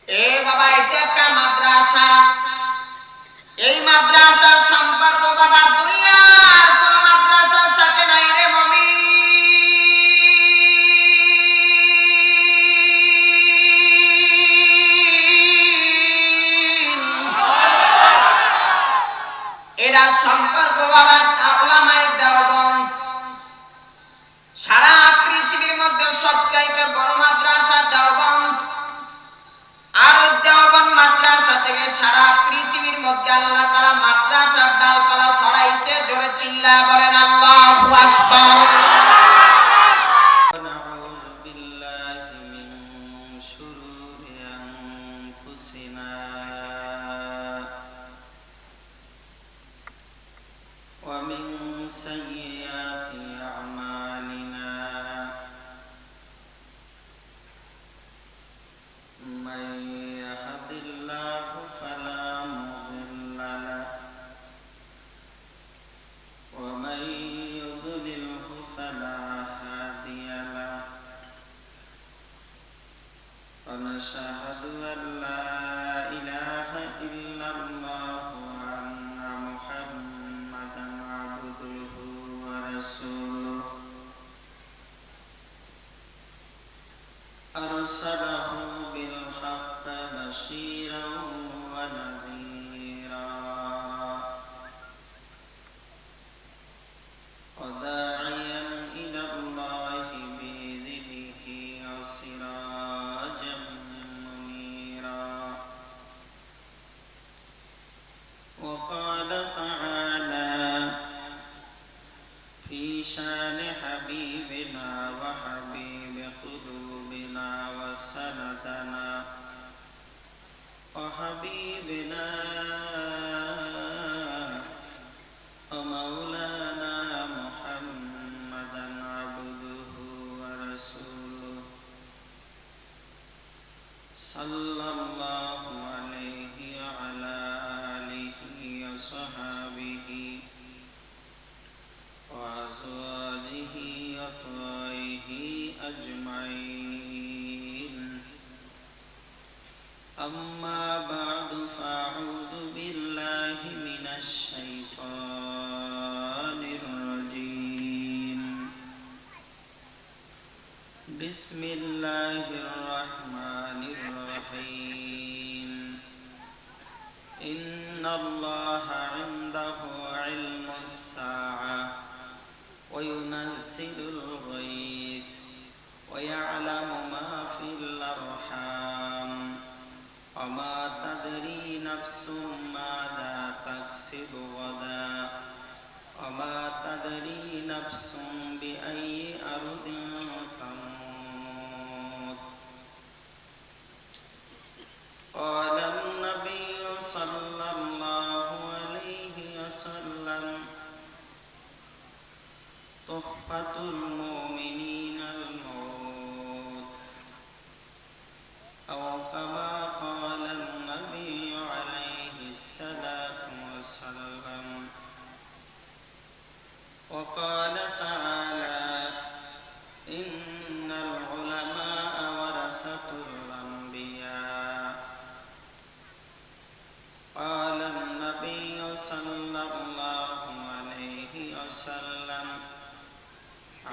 এ বাবা এটা একটা মাদ্রাসা। এই মাদ্রাসার সম্পর্ক বাবা দুনিয়ার কোন মাদ্রাসার সাথে নাই রে মুমিন। এরা সম্পর্ক বাবা উলামায়ে দেওবন্দ। সারা পৃথিবীর মধ্যে সবচাইতে বড় মাদ্রাসা দেওবন্দ। আর ওই দেওবন্দ মাদ্রাসা থেকে সারা পৃথিবীর মধ্যে আল্লাহ তাআলা মাদ্রাসার ডালপালা ছড়াইছে। জোরে চিল্লায়া বলেন আল্লাহু আকবার। ونشهد أن لا إله إلا الله وأن محمدا عبده ورسوله أرسله بالحق بشيرا ونذيرا وداعيا إلى الله بإذنه وسراجا منيرا وقال تعالى في شان حبيبنا وحبيب قلوبنا وسندنا وحبيبنا ومولانا محمدا عبده ورسوله صلى الله عليه وعلى آله وصحبه وأزواجه وأطهاره أجمعين أما بعد فأعوذ بالله من الشيطان الرجيم بسم الله الرحمن الرحيم إن الله عنده علم الساعة وينزل الغيث ويعلم ما في الأرحام وما تدري نفس ماذا تكسب غدا وما تدري نفس بأي أرض تموت قال النبي صلى الله عليه وسلم تحفة المؤمنين الموت أو كما قال النبي عليه الصلاة والسلام وقال تعالى إن العلماء ورثة الأنبياء قال النبي صلى الله عليه وسلم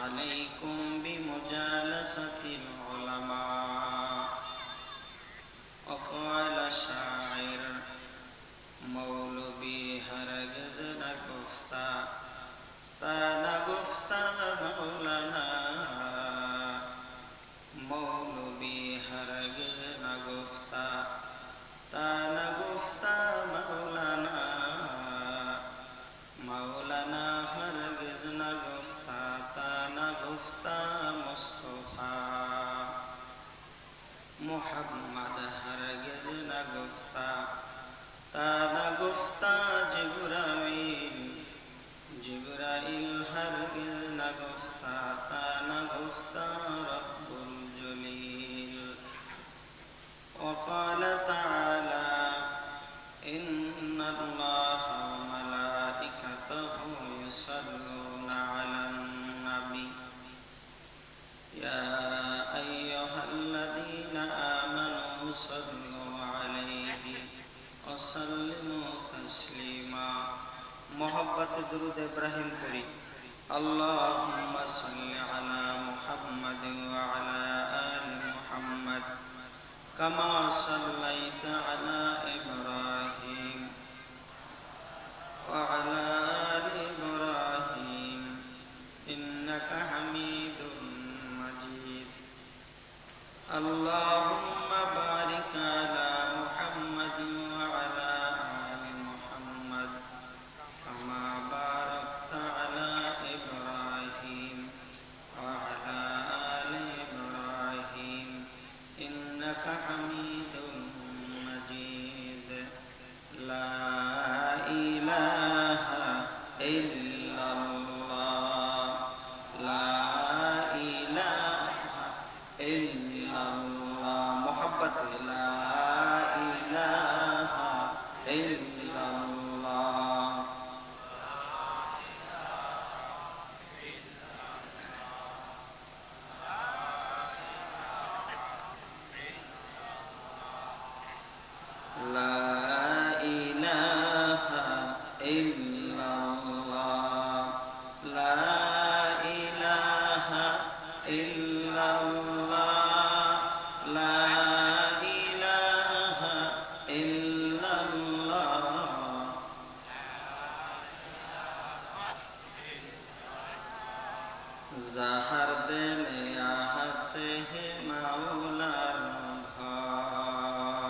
عليكم بمجالسة العلماء وقال شاعر مولوی هرگز نگفتا تا نگفتا مولانا مولوی هرگز نگفتا تا نگفتا مولانا مولانا هرگز نگفتا تا نگفتا مصطفی محمد هرگز نگفتا تا نگفتا جبرائیل جبرائیل هرگز نگفتا تا نگفتا رب الجلیل وقال تعالى إن الله وملائكته يصلون على النبي يا أيها الذين آمنوا صلوا मोहब्बत दुरूद इब्राहिम पढ़ी। अल्लाहुम्मा सल्लि अला मुहम्मद व अला आलि मुहम्मद कमा सल्लैता अला इब्राहिम व अला आलि इब्राहिम इन्नका हमीदुम मजीद। अल्लाहुम्मा बारिक अला मुहम्मद व अला आलि मुहम्मद कमा बारकता अला इब्राहिम व अला आलि इब्राहिम इन्नका हमीदुम मजीद। ला इलाहा इल्लल्लाह, ला इलाहा इल्लल्लाह। मोहब्बत ला इलाहा इल्लल्लाह। ला इलाहा इल्लल्लाह, ला इलाहा इल्लल्लाह, ला इलाहा इल्लल्लाह। जाहर दिले आहसे है माওলার ভয়,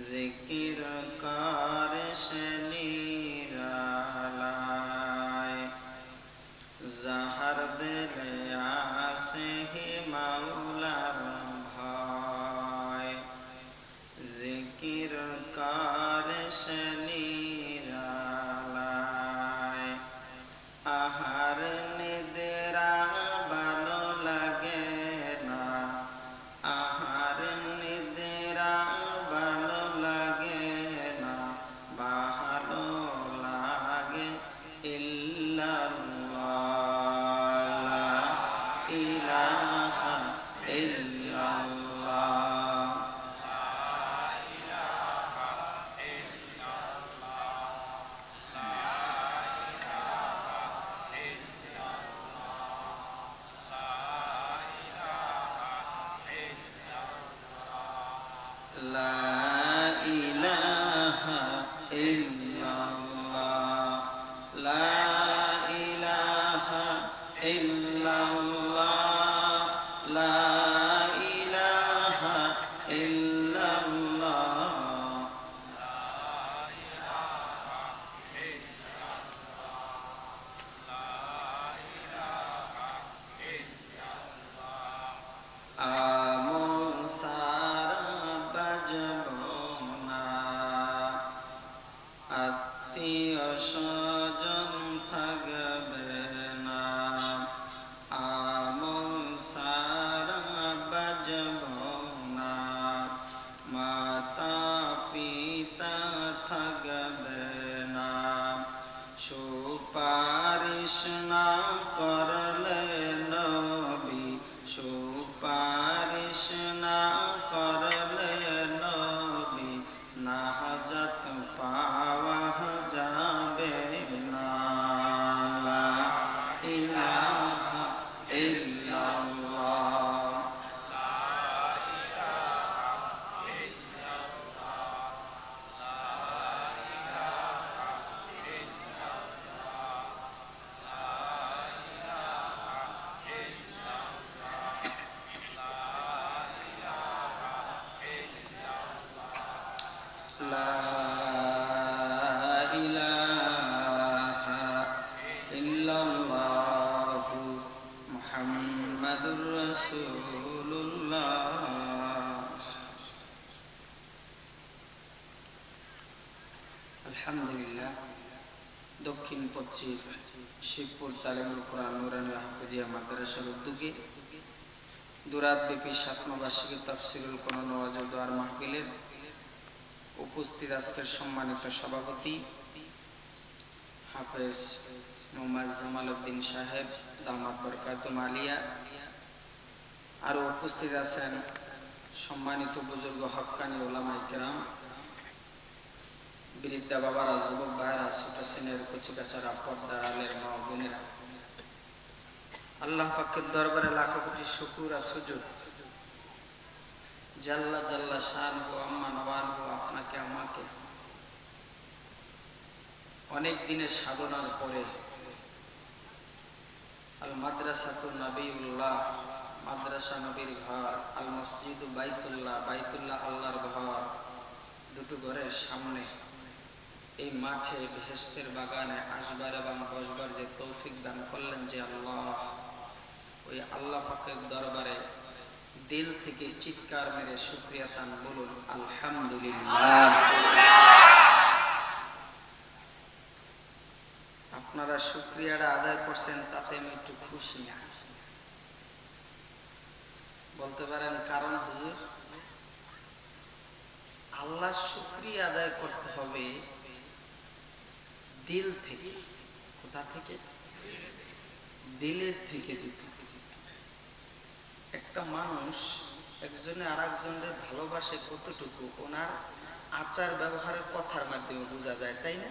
জিকির করে সে নিরালায়। জাহার দিলে আসে হে মাওলার ভয়, জিকির করে সে নিরালায়। আহার নিদ্রা ভালো লাগে না, আহার নিদ্রা ভালো লাগে না, ভালো লাগে ইল্লাল্লাহ, লা ইলাহা ইল্লাল্লাহ। লা ইলাহা ইল্লাল্লাহ, লা ইলাহা ইল্লাল্লাহ, লা ইলাহা ইল্লাল্লাহ। আমল সারা বাজব না, আত্মীয় স্বজন থাকবে না। আমল সারা বাজব না, মাতা পিতা থাকবে না। সুপারিশ না করলে নবী, সুপারিশ না করলে নবী, নাজাত পাওয়া যাবে না। লা ইলাহা ইল্লাল্লাহ, লা ইলাহা ইল্লাল্লাহু মুহাম্মাদুর রাসূলুল্লাহ। আলহামদুলিল্লাহ, দক্ষিণ পশ্চিম শিবপুর তালিমুল কোরআন নুরানি হাফিজিয়া মাদ্রাসার উদ্যোগে দুরাতব্যাপী ৭ বার্ষিকী তাফসীরুল কোরআন ওয়াজ ও দোয়ার মাহফিলের উপস্থিত আজকের সম্মানিত সভাপতি হাফেজ মোহাম্মদ জামাল উদ্দিন সাহেব দামাত বরকাতুম আলিয়া, আরও উপস্থিত আছেন সম্মানিত বুজুর্গ হক্কানি ওলামায়ে কেরাম, বৃদ্ধা বাবারা, যুবক ভাইরা, ছোট শ্রেণীর কচি কাচারা, পর্দার আলের মা ও বোনেরা, আল্লাহ পাকের দরবারে লাখো কোটি শুকর আর সুজুদ। জাল্লা জাল্লা শানহু আম্মা নওয়ানহু আপনাকে আমাকে অনেক দিনের সাধনার পরে আল মাদ্রাসাতুন নবিউল্লাহ, মাদ্রাসা নবীর ঘর, আল মসজিদু বাইতুল্লাহ, বাইতুল্লাহ আল্লাহর ঘর, দুটো ঘরের সামনে এই মাঠে বেহেশতের বাগানে আসবার এবং বসবার যে তৌফিক দান করলেন যে আল্লাহ, ওই আল্লাহ পাকের দরবারে দিল থেকে চিৎকার মেরে শুকরিয়া তান বলুন আলহামদুলিল্লাহ। আপনারা শুকরিয়াটা আদায় করছেন, তাতে আমি একটু খুশি না। বলতে পারেন কারণ হুজুর, আল্লাহ শুকরিয়া আদায় করতে হবে দিল থেকে। কোথা থেকে? দিলের থেকে দিতে। একটা মানুষ একজনে আর একজনের ভালোবাসে কতটুকু ওনার আচার ব্যবহারের কথার মাধ্যমে বোঝা যায়, তাই না?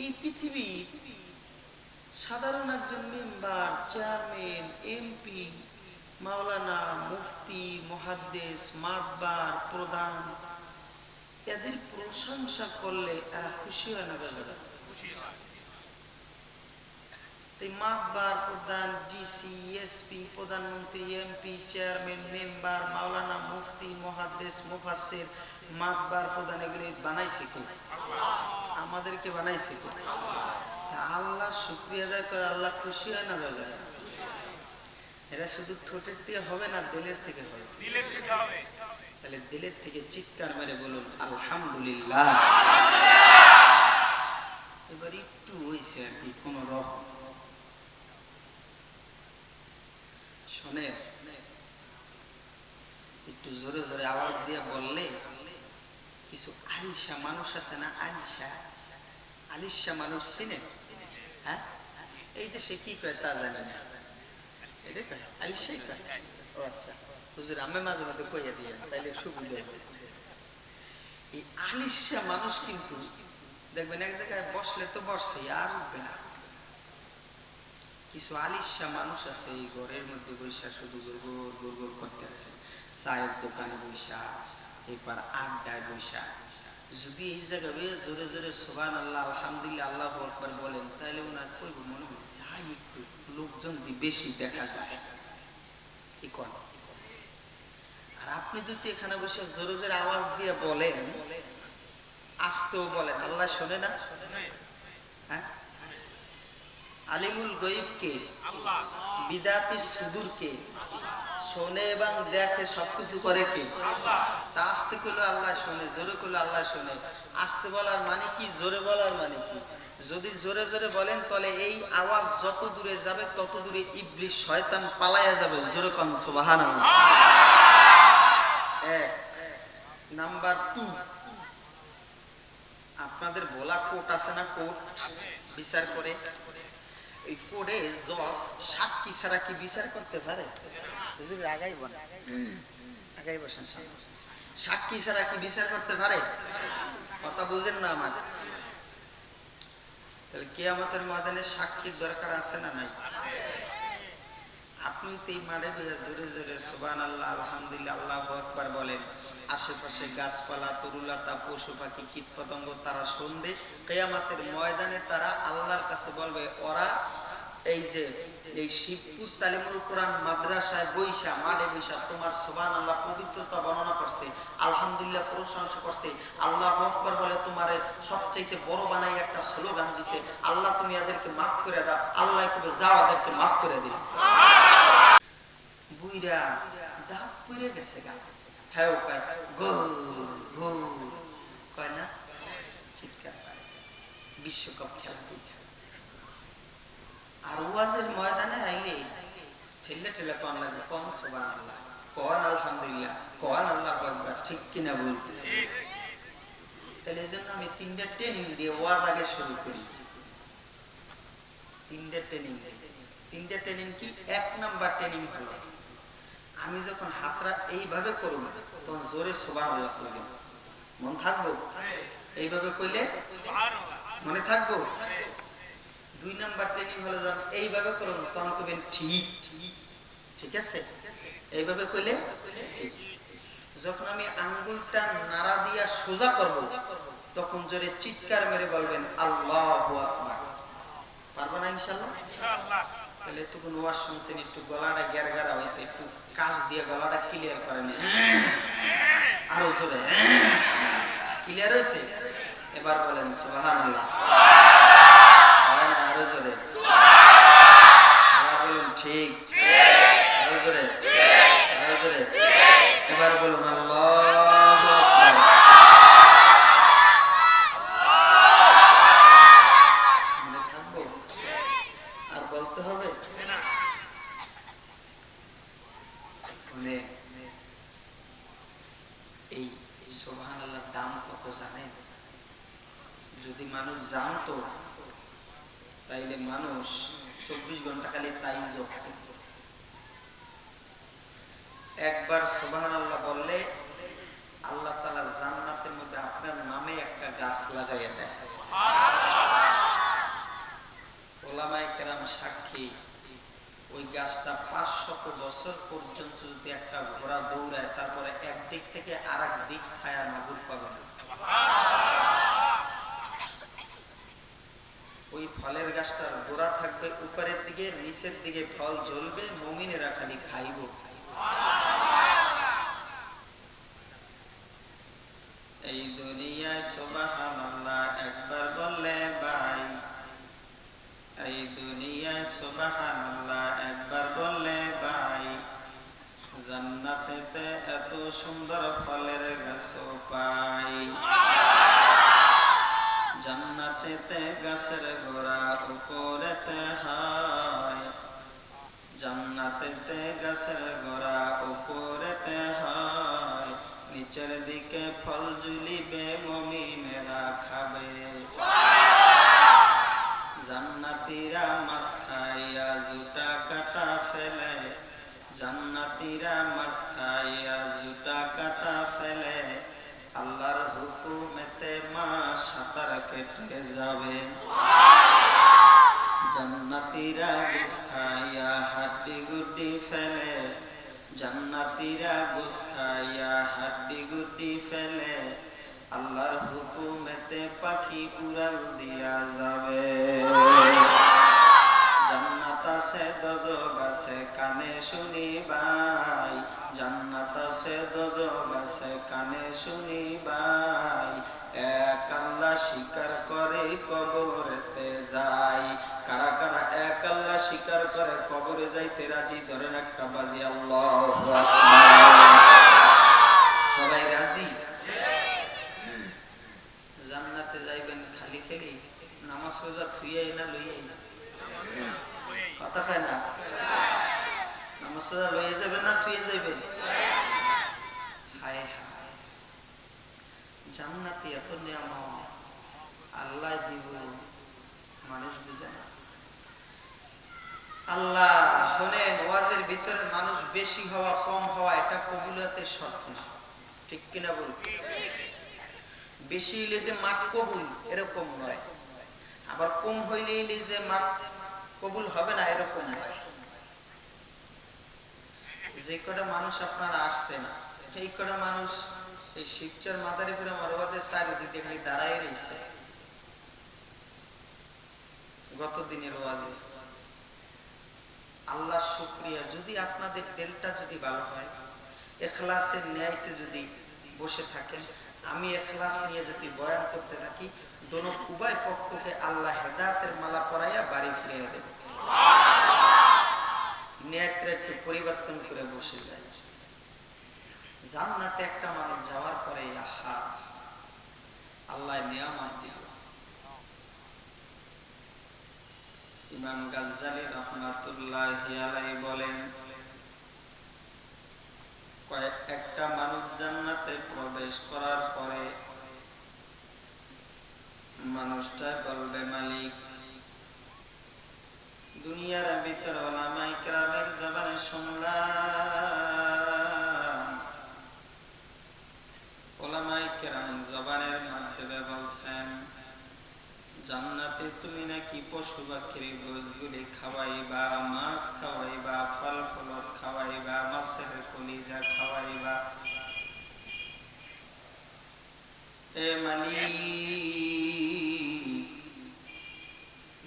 এই পৃথিবী সাধারণ একজন মেম্বার, চেয়ারম্যান, এমপি, মাওলানা, মুফতি, মুহাদ্দিস, মাতবার, প্রধান, এদের প্রশংসা করলে এরা খুশি হয় না? বেজারা মাতবার, প্রধান, ডিসি, এসপি, প্রধানমন্ত্রী, এমপি, চেয়ারম্যান, মেম্বার, মাওলানা, মুফতি, মুহাদ্দিস, মুফাসসির, মাতবার, প্রধান, এগুলি বানাইছে কে? আমাদেরকে বানাইছে কে? আল্লাহ শুকরিয়া আদায় করে আল্লাহ খুশি হয় না? বেজারা এরা শুধু ঠোঁটের দিয়ে হবে না, দিলের থেকে হবে। তাহলে দিলের থেকে চিৎকার মেরে বলুন আলহামদুলিল্লাহ। এবার একটু হয়েছে আর কি, কোন রকম শোনে, একটু জোরে জোরে আওয়াজ দিয়ে বললে কিছু আলিশা মানুষ আছে না, আলিশা মানুষ চিনে? হ্যাঁ, এই দেশে কি কয় তা জানি না, এটা কয় আলিশাই কয়। ও আচ্ছা হুজুর, আমি মাঝে মাঝে কইয়া দিয়ে তাইলে সুবিধা হবে। এই আলিশা মানুষ কিন্তু দেখবেন এক জায়গায় বসলে তো বসছে, আর উঠবে না। কিছু আলিশা মানুষ আছে এই ঘরের মধ্যে বৈশা শুধু গোল গোল গোল করতে আছে, চায়ের দোকানে বৈশা, এবার আড্ডায় বৈশা। যদি এই জায়গায় জোরে জোরে সুবহানাল্লাহ, আলহামদুলিল্লাহ, আল্লাহু আকবার বলেন, তাহলে ওনার কইব মনে হয় যাই একটু লোকজন বেশি দেখা যায়। কি কোন? আর আপনি যদি এখানে বসে জোরে জোরে আওয়াজ দিয়ে বলেন, আস্তেও বলেন, আল্লাহ শোনে না? হ্যাঁ, আলিমুল গায়ব কে? আল্লাহ। বিদাতি সুদূর কে? শোনে এবং দেখে, সবকিছু করে কে? আল্লাহ। তা আস্তে করলে আল্লাহ শোনে, জোরে করলে আল্লাহ শোনে। আস্তে বলার মানে কি, জোরে বলার মানে কি? যদি জোরে জোরে বলেন তাহলে এই আওয়াজ যত দূরে যাবে তত দূরে ইবলিস শয়তান পালায়া যাবে। জোরে কোন সুবহানাল্লাহ। এক নাম্বার 2, আপনাদের বলা কোর্ট আছে না, কোর্ট বিচার করে, এই কোর্টে জজ সাক্ষী ছাড়া কি বিচার করতে পারে? আগাই বলেন, আগাই বসেন। সাক্ষী ছাড়া কি বিচার করতে পারে? কথা বুঝেন না আমার? তাহলে কিয়ামতের ময়দানে সাক্ষীর দরকার আছে না নাই? আপনি তো এই মাঠে জোরে জোরে সুবহানাল্লাহ, আলহামদুলিল্লাহ, আল্লাহু আকবার বলেন, আশেপাশে গাছপালা, তরুলতা, পশু পাখি, কীট পতঙ্গ তারা শুনবে। কিয়ামতের ময়দানে তারা আল্লাহর কাছে বলবে, ওরা এই যে এই শিবপুর তালিমুল কোরআন মাদ্রাসায় বৈশা, মাঠে বৈশা তোমার সুবহানাল্লাহ পবিত্রতা বর্ণনা করছে, আলহামদুলিল্লাহ প্রশংসা করছে, আল্লাহু আকবার বলে তোমারে সবচেয়ে বড় বানাই একটা স্লোগান দিছে, আল্লাহ তুমি এদেরকে মাফ করে দাও। আল্লাহ কবে যাও, এদেরকে মাফ করে দিল। বুইরা দাঁত পুড়ে গেছে গা, হ্যাঁ গো গো কয় না, চিৎকার করে বিশ্বকাপ খেলা দিতে। আর ওয়াজের ময়দানে আইলে ঠেলে ঠেলে কোন লাগবে, কোন সুবহানাল্লাহ, কোন আলহামদুলিল্লাহ, কোন আল্লাহু আকবার, ঠিক কিনা বল? তাহলে এজন্য আমি 3টা ট্রেনিং দিয়ে ওয়াজ আগে শুরু করি। 3টা ট্রেনিং। 3টা ট্রেনিং কি? 1 নাম্বার ট্রেনিং হলো আমি যখন হাতটা এইভাবে করব তখন জোরে সুবহানাল্লাহ কইবেন, মন থাকবো? এইভাবে কইলে মনে থাকবো? 2 নাম্বার ট্রেনিং হলো যখন এইভাবে করুন তখন কইবেন ঠিক, ঠিক আছে? এইভাবে কইলে ঠিক। যখন আমি আঙ্গুলটা নাড়া দিয়া সোজা করব তখন জোরে চিৎকার মেরে বলবেন আল্লাহু আকবার। পারবো না ইনশাআল্লাহ? ইনশাআল্লাহ। তাহলে একটু কোন ওয়াজ শুনছেন, একটু গলাটা গ্যারগারা হয়েছে, একটু কাশ দিয়ে গলাটা ক্লিয়ার করেন, আরো জোরে ক্লিয়ার হয়েছে? এবার বলেন সুবহানাল্লাহ। হয় না? আরো জোরে। এবার বলুন ঠিক, আরো জোরে, আরো জোরে। এবার বলুন আল্লাহু আকবার। মনে থাকবো? আর বলতে হবে? মানে এই সুবহানাল্লাহর দাম কত জানেন? যদি মানুষ জানতো তাইলে মানুষ 24 ঘন্টা খালি তাই জপত। একবার সুবহানাল্লাহ বললে আল্লাহ তাআলা জান্নাতের মধ্যে আপনার নামে একটা গাছ লাগাইয়া দেয়। ওলামায়ে কেরাম সাক্ষী, ওই গাছটা 500 বছর পর্যন্ত যদি একটা ঘোড়া দৌড়ায় তারপরে একদিক থেকে আরেক দিক ছায়া নজর পাবে না। ওই ফলের গাছটার গোড়া থাকবে উপরের দিকে, নিচের দিকে ফল জ্বলবে, মুমিনেরা খালি খাইব। এই দুনিয়ায় সুবহানাল্লাহ একবার বললে ভাই, এই দুনিয়ায় সুবহানাল্লাহ একবার বললে ভাই, জান্নাতেতে এত সুন্দর ফলের গাছ পাই। জান্নাতেতে গাছের গোড়া উপরেতে হয়, জান্নাতেতে গাছের গোড়া উপরেতে হয়, নিচের দিকে ফল ঝুলিবে মুমিনেরা খাবে। জান্নাতীরা মাছ খাইয়া জুতা কাটা ফেলে, জান্নাতীরা মাছ খাইয়া জুতা কাটা ফেলে, আল্লাহর হুকুমেতে মাছ সাঁতার কেটে যাবে। জান্নাতীরা গোস খাইয়া হাড্ডি গুড্ডি ফেলে, জান্নাতীরা গোস খাইয়া হাড্ডি গুড্ডি ফেলে, আল্লাহর হুকুমেতে পাখি উড়াল দিয়া যাবে। জান্নাত আছে দোজখ আছে কানে শুনি ভাই, জান্নাত আছে দোজখ আছে কানে শুনি ভাই, এক আল্লাহ স্বীকার করে কবরেতে যাই। কারা কারা এক আল্লাহ স্বীকার করে কবরে যাইতে রাজি? ধরেন একটা বাজি আল্লাহু আকবার। সবাই রাজি? জান্নাতে যাইবেন খালি খেলি নামাজ রোজা থুইয়াই না লইয়াই? কথা কয় না? নামাজ রোজা লইয়া যাবেন না থুইয়া যাইবেন? হায় হায়, জান্নাতে এত নিয়ামত আল্লাহ দিব, মানুষ বুঝে না। আল্লাহ শোনেন, ওয়াজের ভিতরে মানুষ বেশি হওয়া কম হওয়া এটা কবুলিয়তের শর্ত না, ঠিক কিনা বলুন? বেশি হইলে যে মাঠ কবুল এরকম নয়, আবার কম হইলে যে মাঠ কবুল হবে না এরকম নয়। যে কটা মানুষ আপনারা আসছেন এই কটা মানুষ এই শিবচর মাদারীপুরে মরবাদের চারিদিকে খালি দাঁড়াই রয়েছে। গত দিনের ওয়াজে আল্লাহ শুকরিয়া, যদি আপনাদের দিলটা যদি ভালো হয়, ইখলাসের ন্যায়তে যদি বসে থাকেন, আমি ইখলাস নিয়ে যদি বয়ান করতে থাকি, দোনো উভয় পক্ষকে আল্লাহ হেদায়েতের মালা পরাইয়া বাড়ি ফিরিয়ে দেবে। নিয়তটা একটু পরিবর্তন করে বসে যায়। জান্নাতে একটা মানুষ যাওয়ার পরে আহা আল্লাহ নিয়ামত দিল। ইমাম গাজ্জালী রাহমাতুল্লাহি আলাইহি বলেন, একটা মানুষ জান্নাতে প্রবেশ করার পরে মানুষটা বলবে, মালিক, দুনিয়ার ভিতর ওলামায়ে কেরামের জবানে শুনলাম এ মালিক,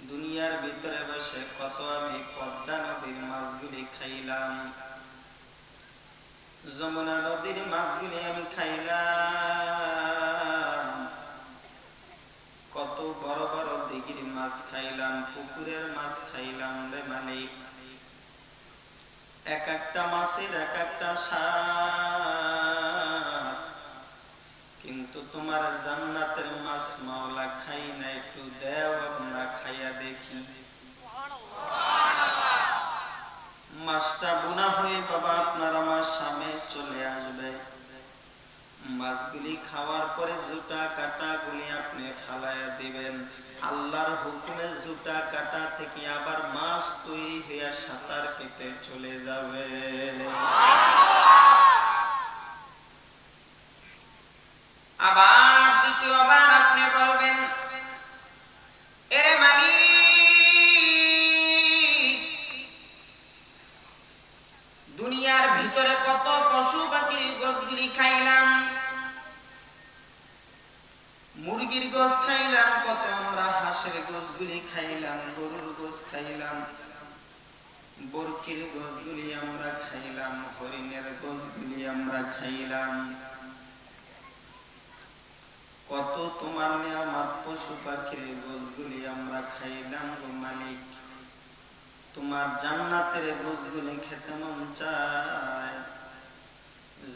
দুনিয়ার ভিতরে বসে কত আমি পদ্মা নদীর মাছগুলি খাইলাম, যমুনা নদীর মাছগুলি আমি খাইলাম, কত বড় বড় দিঘির মাছ খাইলাম, পুকুরের মাছ খাইলাম রে মালিক। এক একটা মাছের এক একটা স্বাদ, কিন্তু তোমার জান্নাতের মাছ মাওলা খাই না, একটু দেও আমরা খাইয়া দেখি। মাছটা বোনা হয়ে বাবা আপনার আমার সামনে চলে আসবে, মাছগুলি খাওয়ার পরে জুটা কাটা গুলি আপনি ফালাইয়া দিবেন, আল্লাহর হুকুমে জুটা কাটা থেকে আবার মাছ তৈরি হইয়া সাঁতার কেটে চলে যাবে। আবার দ্বিতীয়বার আপনি বলবেন, এরে মালিক, দুনিয়ার ভিতরে কত পশু পাখির গোশগুলি খাইলাম, মুরগির গোশ খাইলাম, কত আমরা হাঁসের গোশগুলি খাইলাম, গরুর গোশ খাইলাম, বরকির গোশগুলি আমরা খাইলাম, হরিণের গোশগুলি আমরা খাইলাম, কত তোমার নিয়ামত পশু পাখির গোশগুলি আমরা খাইলাম গো মালিক। তোমার জান্নাতের গোশগুলি খেতে মন চায়,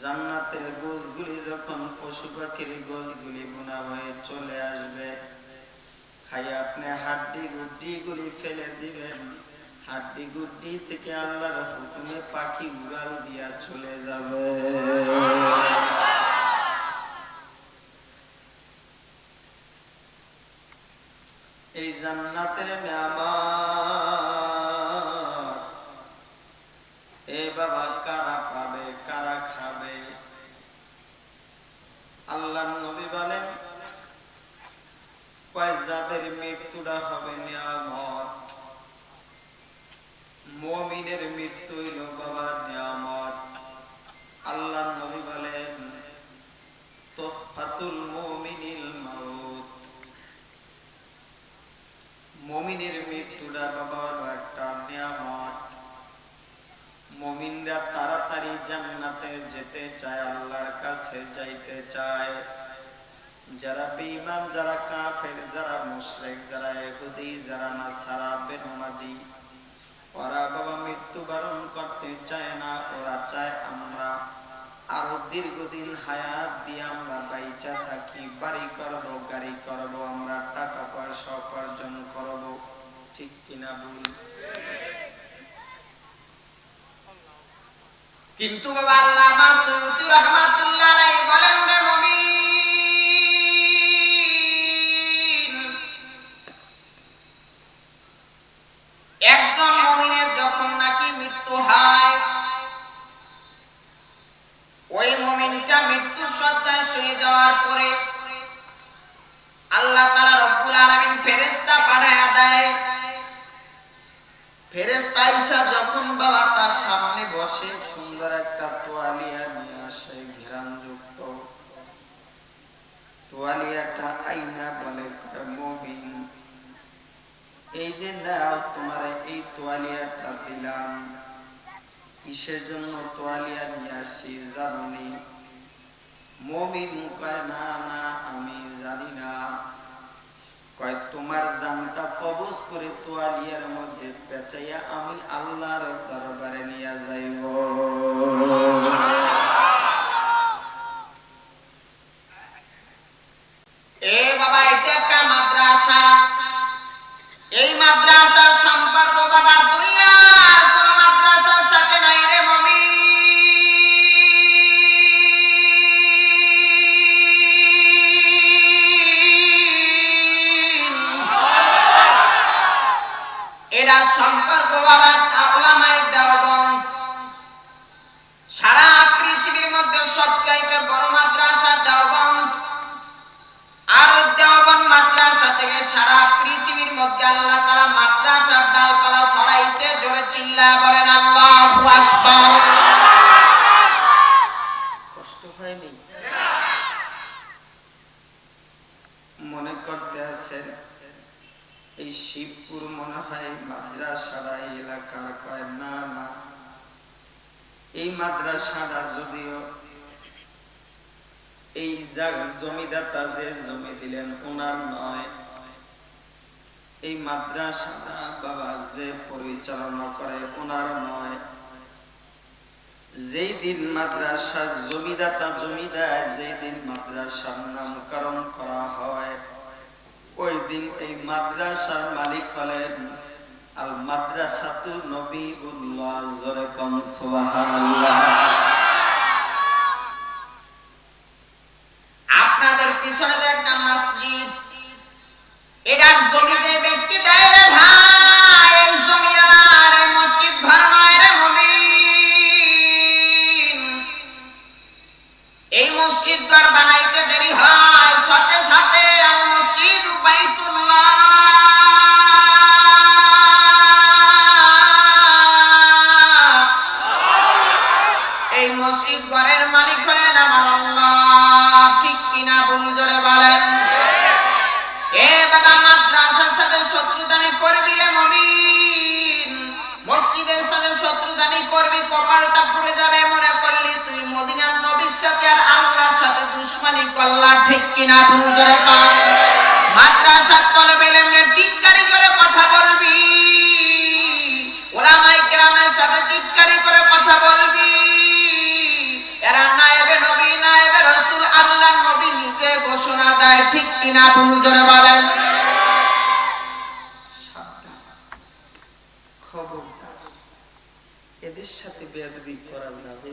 জান্নাতের গোশগুলি যখন পশু পাখির গোশগুলি বোনা হয়ে চলে আসবে, খাই আপনি হাড্ডি গুড্ডি গুলি ফেলে দিবেন, হাড্ডি গুড্ডি থেকে আল্লাহর হুকুমে পাখি উড়াল দিয়া চলে যাবে। এই জান্নাতের নিয়ামত এ বাবা কারা পাবে, কারা খাবে? আল্লাহর নবী বলেন, কয় যাদের মৃত্যুটা হবে নিয়ামত, মুমিনের মৃত্যু হইল বাবা নিয়ামত। আল্লাহর নবী বলেন, তুহফাতুল মুমিনিল মাউত, মুমিনের মৃত্যুটা বাবা একটা নিয়ামত। মুমিনরা তাড়াতাড়ি জান্নাতে যেতে চায়, আল্লাহর কাছে যাইতে চায়। যারা বেঈমান, যারা কাফের, যারা মুশরিক, যারা ইহুদি, যারা নাসারা, বেনমাজি, ওরা বাবা মৃত্যুবরণ করতে চায় না, ওরা চায় আমরা আরো দীর্ঘদিন হায়াত দিয়ে আমরা বাইচা থাকি, বাড়ি করব, গাড়ি করব, আমরা টাকা পয়সা উপার্জন করব। ঠিক কিনা বল? কিন্তু বাবা আল্লামা সুয়ুতী রাহমাতুল্লাহ আলাইহি বলেন, রে মুমিন, একজন মুমিনের যখন নাকি মৃত্যু হয়, ওই মুমিনটা মৃত্যুর শয্যায় শুয়ে যাওয়ার পরে আল্লাহ তাআলা রব্বুল আলামিন ফেরেশতা পাঠায়া দেয়। ফেরেশতা আইসা যখন বাবা তার সামনে বসে, সুন্দর একটা তোয়ালিয়া নিয়ে আসে, ঘেরানযুক্ত তোয়ালিয়াটা আইনা বলে, মুমিন, এই যে নাও তোমার এই তোয়ালিয়াটা দিলাম, কিসের জন্য তোয়ালিয়া নিয়ে আসি জানি? মুমিন কয়, না না আমি জানি না। কয়, তোমার জানটা কবজ করে তোয়ালিয়ার মধ্যে পেঁচাইয়া আমি আল্লাহর দরবারে নিয়ে যাইব। এ বাবা, এটা একটা মাদ্রাসা। এই মাদ্রাসার সম্পর্ক বাবা দুনিয়ার কোন মাদ্রাসার সাথে নাই রে মুমিন। এরা সম্পর্ক বাবা উলামায়ে দেওবন্দ। সারা পৃথিবীর মধ্যে সবচাইতে বড় মাদ্রাসা দেওবন্দ। আর ওই দেওবন্দ মাদ্রাসা থেকে সারা পৃথিবীর মধ্যে আল্লাহ তাআলা মাদ্রাসার ডালপালা ছড়াইছে। জোরে চিল্লায় বলেন আল্লাহু আকবার। কষ্ট হয়নি? মাদ্রাসাটা যদিও এই জমিদাতা যে জমি দিলেন ওনার নয়, এই মাদ্রাসাটা বাবা যে পরিচালনা করে ওনার নয়। যেই দিন মাদ্রাসার জমিদাতা জমিদার যেই দিন মাদ্রাসার নামকরণ করা হয়, ওই দিন এই মাদ্রাসার মালিক হলেন আল মাদ্রাসাতু নবিউল্লাহ। জোরে কোন সুবহানাল্লাহ। আপনাদের পিছনে যে একটা মসজিদ, এটার জমি যে ব্যক্তি দেয় রে ভাই, এই জমিওয়ালার এই মসজিদ ঘর নয় রে মুমিন। এই মসজিদ ঘর বানাইতে দেরি হয়, সাথে সাথে আল মসজিদ বাইতুল্লাহ, এই মসজিদ ঘরের মালিক হলেন আমার আল্লাহ। ঠিক কিনা ভুল জোরে বলেন? এ বাবা, মাদ্রাসার সাথে শত্রুতানি করবি রে মুমিন, মসজিদের সাথে শত্রুতানি করবি, কপালটা পুড়ে যাবে। মনে করলি তুই মদিনার নবীর সাথে আর আল্লাহর সাথে দুশমনি করলা। ঠিক কিনা ভুল জোরে বল? মাদ্রাসার তলবে ইলমের টিটকারি করে কথা বলবি, উলামায়ে কেরামের সাথে টিটকারি করে কথা বলবি। এরা নায়েবে নবী, নায়েবে রাসূল, আল্লাহর নবী নিজে ঘোষণা দেয়। ঠিক কিনা ভুল জোরে বলেন? খবরদার, এদের সাথে বেয়াদবি করা যাবে।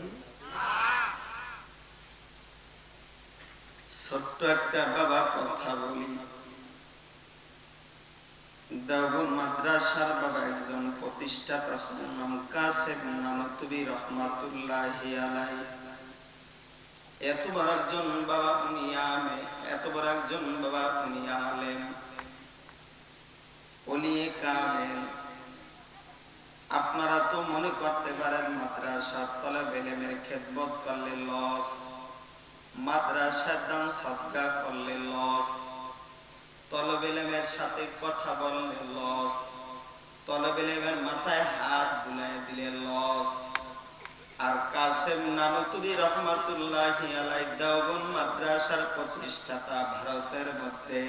ছোট্ট একটা বাবা কথা বলি। দেওবন্দ মাদ্রাসার বাবা একজন প্রতিষ্ঠাতা, নাম কাসেম নানতুবি রহমাতুল্লাহি আলাইহি। এত বড় একজন বাবা উনি এত বড় একজন বাবা উনি আলেম, ওলিয়ে কামেল। আপনারা তো মনে করতে পারেন মাদ্রাসার তলবে ইলমের খেদমত করলে লস, মাদ্রাসার দান সদকা করলে লস, তলবে ইলমের সাথে কথা বললে লস, তলবে ইলমের মাথায় হাত বুলায় দিলে লস। আর কাসেম নানতুবি রহমাতুল্লাহি আলাইহি দেওবন্দ মাদ্রাসার প্রতিষ্ঠাতা, ভারতের মধ্যে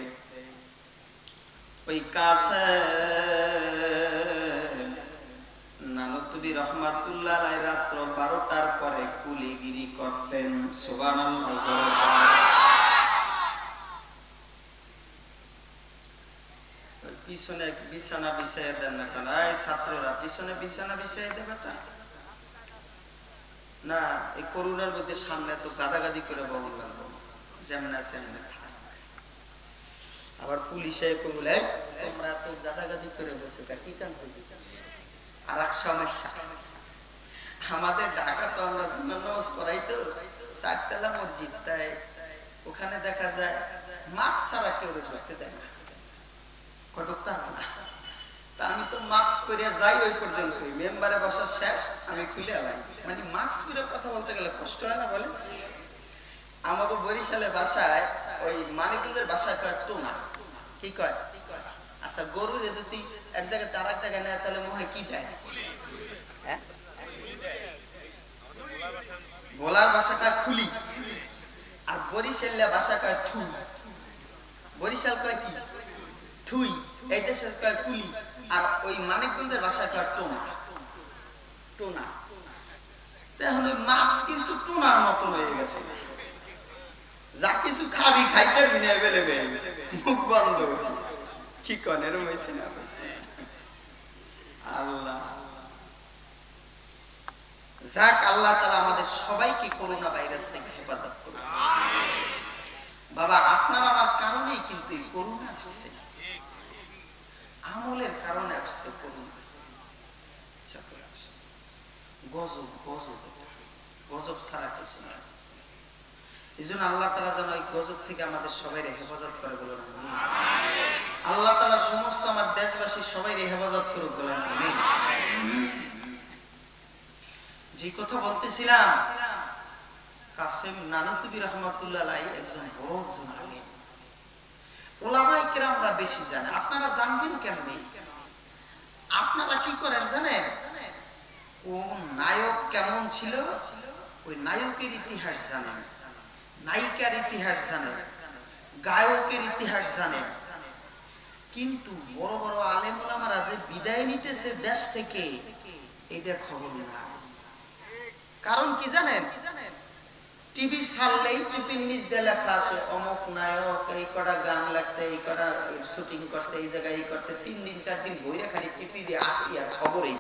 ওই কাসেম নানতুবি রহমাতুল্লাহ আলাইহি রাত্র 12টার পরে কুলিগিরি করতেন। সুবহানাল্লাহ। পিছনে বিছানা বিছাইয়া দেন না কেন? এই ছাত্ররা পিছনে বিছানা বিছাইয়া দেবে না, এই করোনার মধ্যে সামনে তো গাদাগাদি করে বলল যেমন আছে এমনি। আবার পুলিশে বলে তোমরা তো গাদাগাদি করে বসে কি কান হয়েছে। আর এক সমস্যা, আমাদের ঢাকা তো আমরা জুমার নামাজ পড়াই তো 4তলা মসজিদ, তাই ওখানে দেখা যায় মাস্ক ছাড়া কেউ ঢুকতে দেয় না। আমি তো মাস্ক পরে যাই ওই পর্যন্ত, মেম্বারে বসা শেষ আমি খুলে আলাই। মানে মাস্ক পরে কথা বলতে গেলে কষ্ট হয় না বলে? আমাকে বরিশালে বাসায় ওই মানিকগঞ্জের বাসায় কয় টোনা, কি কয়? আচ্ছা, গরুর যদি এক জায়গায় তার এক জায়গায় নেয় তাহলে মনে হয় কি দেয়? হ্যাঁ, ভোলার বাসা কয় খুলি, আর বরিশালে বাসা কয় ঠুই। বরিশাল কয় কি? ঠুই। এই দেশের কয় কুলি, আর ওই মানিকগঞ্জের ভাষায় কয় টোনা। টোনা এখন ওই মাছ কিন্তু টোনার মতন হয়ে গেছে। যা কিছু খাবি খাইতে মুখ বন্ধ। কি কন এরম হয়েছে না? আল্লাহ যাক, আল্লাহ তাআলা আমাদের সবাইকে করোনা ভাইরাস থেকে হেফাজত করুন। বাবা, আপনার আমার কারণেই কিন্তু এই করোনা আসছে, আমলের কারণে আসছে করোনা। গজব গজব গজব ছাড়া কিছু না। এই জন্য আল্লাহ তাআলা যেন এই গজব থেকে আমাদের সবাই হেফাজত করে বলেন আমিন। আল্লাহ তাআলা সমস্ত আমার দেশবাসী সবাই হেফাজত করুক বলেন আমিন। যে কথা বলতেছিলাম, কাসেম নানতুবি রহমাতুল্লাহ আলাইহি একজন বড় একজন আলেম। উলামায়ে কেরামরা বেশি জানে, আপনারা জানবেন কেমনে? আপনারা কি করেন জানেন? কোন নায়ক কেমন ছিল ওই নায়কের ইতিহাস জানেন, নায়িকার ইতিহাস জানেন, গায়কের ইতিহাস জানেন, কিন্তু বড় বড় আলেম ওলামারা যে বিদায় নিতেছে দেশ থেকে এটা খবর না। কারণ কি জানেন? টিভি ছাড়লেই টিভির নিচ দিয়ে লেখা আসে অমুক নায়ক এই কটা গান লাগছে, এই কটা শুটিং করছে, এই জায়গায় এই করছে, 3 দিন 4 দিন বইরে খালি টিভি দিয়ে আসি আর খবরেই